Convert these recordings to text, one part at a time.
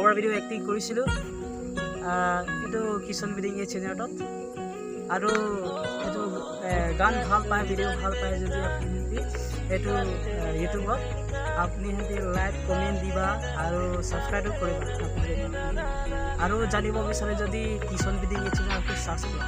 Cover ভিডিঅ' acting কৰিছিলোঁ এইটো কিচন বিডিং এই চেনেলত। আৰু এইটো গান ভাল পায়, ভিডিঅ' ভাল পায় যদি আপুনি এইটো ইউটিউবত আপুনি লাইক কমেণ্ট দিবা আৰু ছাবস্ক্ৰাইবো কৰিবা। আৰু জানিব বিচাৰে যদি কিচন বিডিং এই চেনেলটো চাৰ্চ কৰক।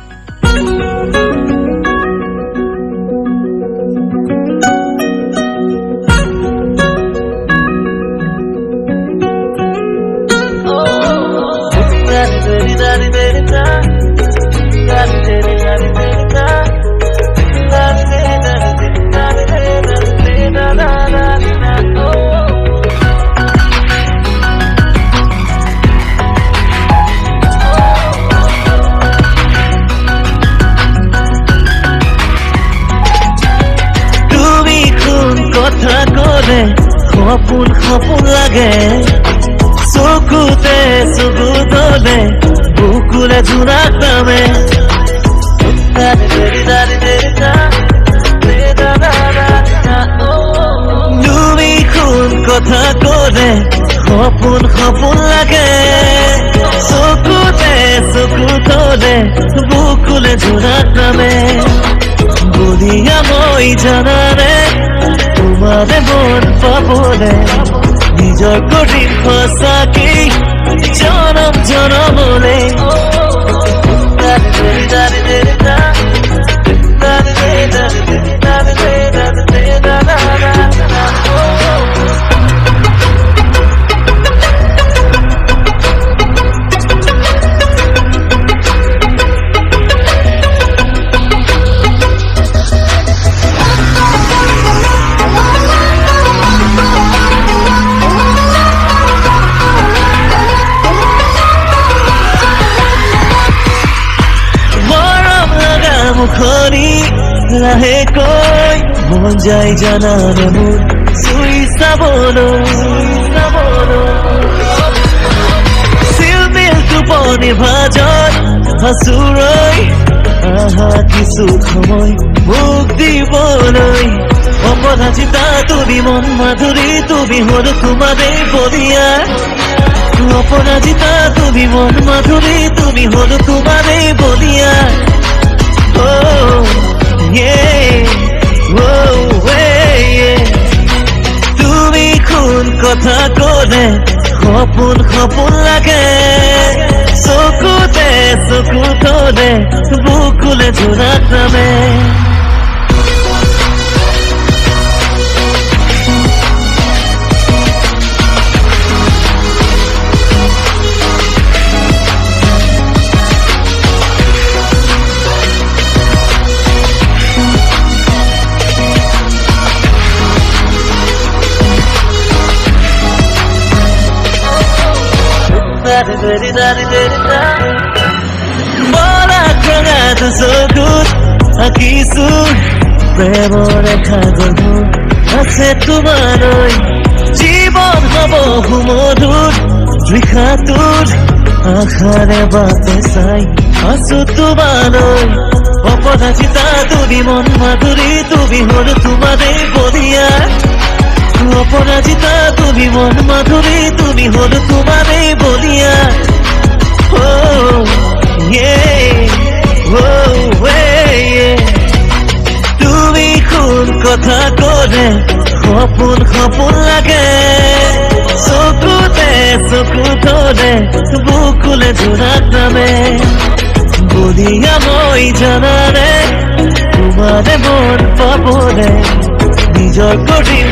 সপোন সপোন লাগে চকুতে চকুতলে বুকুলে জোনাক নামে তুমি কোন কথা কলে সপোন সপোন লাগে চকুতে চকুতলে বুকুলে জোনাক নামে বুলিয়া মই জানানে তোমাৰে মন পাবলে নিজৰ কৰিম সঁচাকে জনম জনমলে করি লাহেকৈ মন যায় জানানে মোৰ চুই চাবলৈ চিলমিল টোপনি ভাজত হাচুৰৈ আহা কিছু সময় মোক দিবলৈ অপৰাজিতা তুমি মন মাধুৰী তুমি হল তোমাৰে বলিয়া অপৰাজিতা তুমি মন মাধুৰী তুমি হল তোমাৰে বলিয়া তুমি কোন কথা কলে সপোন সপোন লাগে চকুতে চকুতলে বুকুলে জোনাক নামে বলাক ৰঙাটো চকুত আঁকিছো প্ৰেমৰ ৰেখাগৰ মোৰ আছে তোমালৈ জীৱন হব সুমধুৰ তৃষাতুৰ আশাৰে বাটে চাই আছো তোমালৈ অপৰাজিতা তুমি মন মাধুৰী তুমি হল তোমাৰে বলিয়া অপৰাজিতা তুমি মন মাধুৰী তুমি হল তোমাৰে বলিয়া তুমি কোন কথা কলে সপোন সপোন লাগে চকুতে চকুতলে বুকুলে জোনাক নামে বুলিয়া মই জানানে তোমাৰে মন পাবলে নিজৰ কৰিম